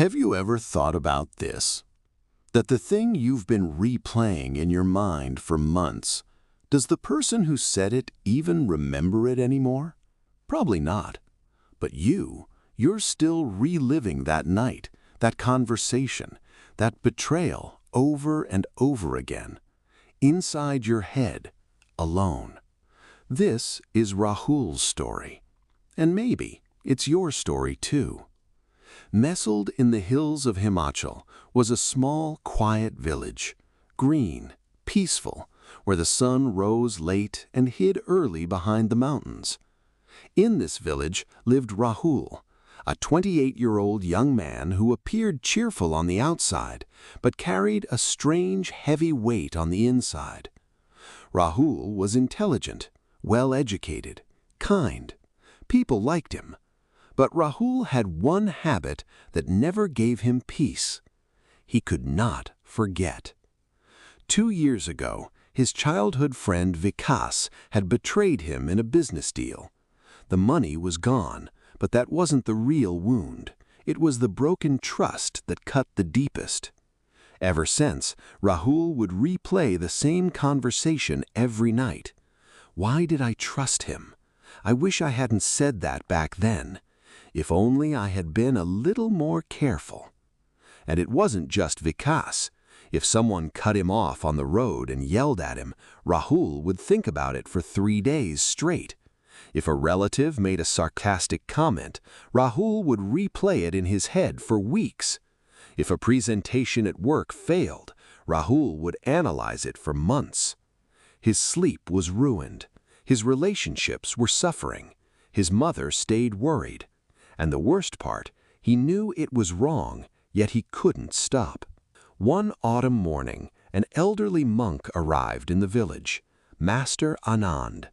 Have you ever thought about this? That the thing you've been replaying in your mind for months, does the person who said it even remember it anymore? Probably not. But you're still reliving that night, that conversation, that betrayal over and over again, inside your head, alone. This is Rahul's story. And maybe it's your story too. Nestled in the hills of Himachal was a small, quiet village, green, peaceful, where the sun rose late and hid early behind the mountains. In this village lived Rahul, a 28-year-old young man who appeared cheerful on the outside, but carried a strange, heavy weight on the inside. Rahul was intelligent, well-educated, kind. People liked him. But Rahul had one habit that never gave him peace. He could not forget. 2 years ago, his childhood friend Vikas had betrayed him in a business deal. The money was gone, but that wasn't the real wound. It was the broken trust that cut the deepest. Ever since, Rahul would replay the same conversation every night. Why did I trust him? I wish I hadn't said that back then. If only I had been a little more careful. And it wasn't just Vikas. If someone cut him off on the road and yelled at him, Rahul would think about it for 3 days straight. If a relative made a sarcastic comment, Rahul would replay it in his head for weeks. If a presentation at work failed, Rahul would analyze it for months. His sleep was ruined. His relationships were suffering. His mother stayed worried. And the worst part, he knew it was wrong, yet he couldn't stop. One autumn morning, an elderly monk arrived in the village, Master Anand.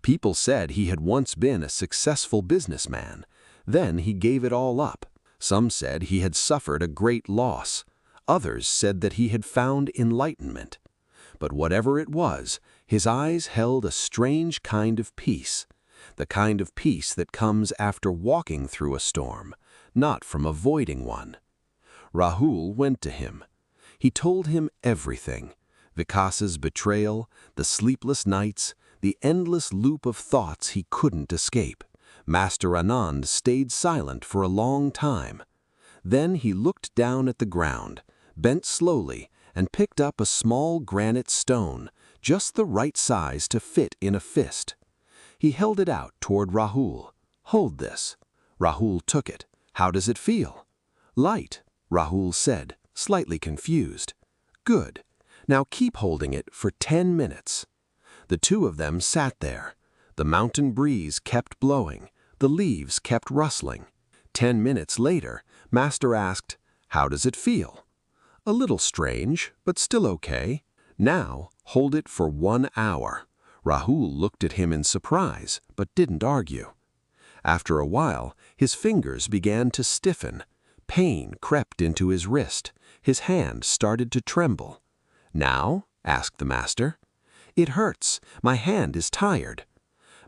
People said he had once been a successful businessman. Then he gave it all up. Some said he had suffered a great loss. Others said that he had found enlightenment. But whatever it was, his eyes held a strange kind of peace. The kind of peace that comes after walking through a storm, not from avoiding one. Rahul went to him. He told him everything. Vikas's betrayal, the sleepless nights, the endless loop of thoughts he couldn't escape. Master Anand stayed silent for a long time. Then he looked down at the ground, bent slowly, and picked up a small granite stone, just the right size to fit in a fist. He held it out toward Rahul. "Hold this." Rahul took it. "How does it feel?" "Light," Rahul said, slightly confused. "Good. Now keep holding it for 10 minutes. The two of them sat there. The mountain breeze kept blowing. The leaves kept rustling. 10 minutes later, Master asked, "How does it feel?" "A little strange, but still okay." "Now, hold it for 1 hour." Rahul looked at him in surprise, but didn't argue. After a while, his fingers began to stiffen. Pain crept into his wrist. His hand started to tremble. "Now?" asked the master. "It hurts. My hand is tired."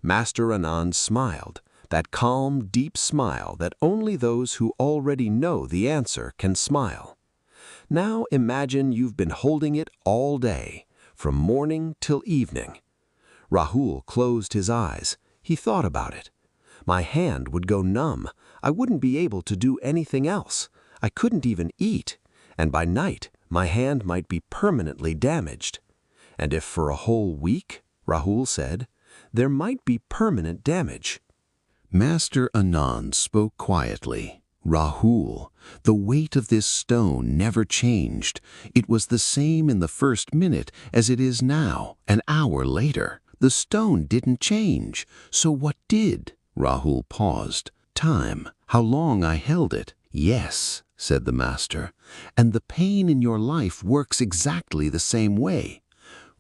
Master Anand smiled, that calm, deep smile that only those who already know the answer can smile. "Now imagine you've been holding it all day, from morning till evening." Rahul closed his eyes. He thought about it. "My hand would go numb. I wouldn't be able to do anything else. I couldn't even eat. And by night, my hand might be permanently damaged." "And if for a whole week," Rahul said, "there might be permanent damage." Master Anand spoke quietly. "Rahul, the weight of this stone never changed. It was the same in the first minute as it is now, an hour later. The stone didn't change. So what did?" Rahul paused. "Time. How long I held it." "Yes," said the master. "And the pain in your life works exactly the same way.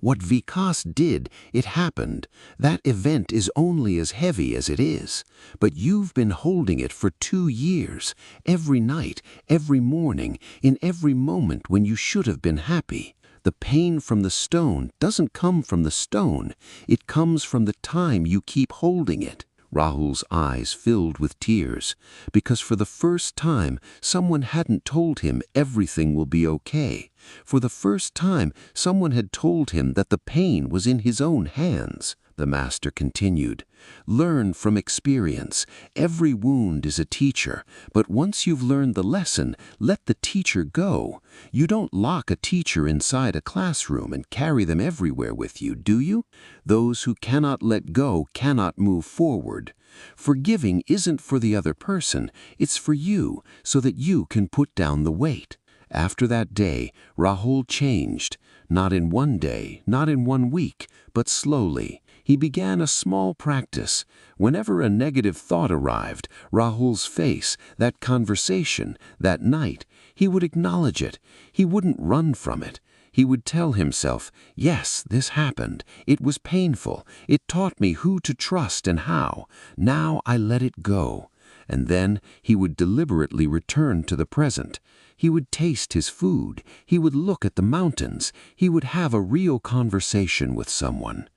What Vikas did, it happened. That event is only as heavy as it is. But you've been holding it for 2 years, every night, every morning, in every moment when you should have been happy. The pain from the stone doesn't come from the stone. It comes from the time you keep holding it." Rahul's eyes filled with tears, because for the first time someone hadn't told him everything will be okay. For the first time someone had told him that the pain was in his own hands. The master continued, "Learn from experience. Every wound is a teacher, but once you've learned the lesson, let the teacher go. You don't lock a teacher inside a classroom and carry them everywhere with you, do you? Those who cannot let go cannot move forward. Forgiving isn't for the other person, it's for you, so that you can put down the weight." After that day, Rahul changed. Not in one day, not in 1 week, but slowly. He began a small practice. Whenever a negative thought arrived, Rahul's face, that conversation, that night, he would acknowledge it. He wouldn't run from it. He would tell himself, "Yes, this happened. It was painful. It taught me who to trust and how. Now I let it go." And then he would deliberately return to the present. He would taste his food. He would look at the mountains. He would have a real conversation with someone.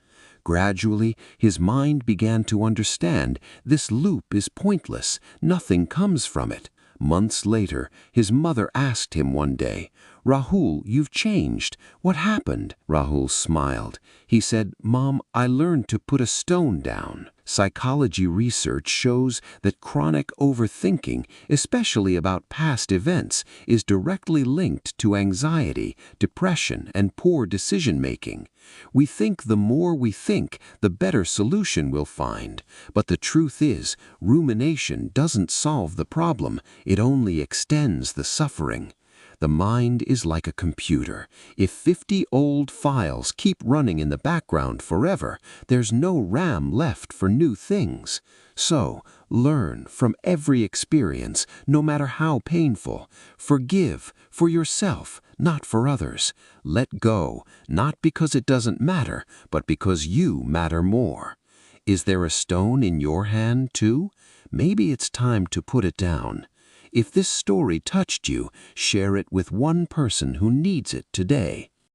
Gradually, his mind began to understand this loop is pointless. Nothing comes from it. Months later, his mother asked him one day, "Rahul, you've changed. What happened?" Rahul smiled. He said, "Mom, I learned to put a stone down." Psychology research shows that chronic overthinking, especially about past events, is directly linked to anxiety, depression, and poor decision-making. We think the more we think, the better solution we'll find. But the truth is, rumination doesn't solve the problem, it only extends the suffering. The mind is like a computer. If 50 old files keep running in the background forever, there's no RAM left for new things. So, learn from every experience, no matter how painful. Forgive for yourself, not for others. Let go, not because it doesn't matter, but because you matter more. Is there a stone in your hand, too? Maybe it's time to put it down. If this story touched you, share it with one person who needs it today.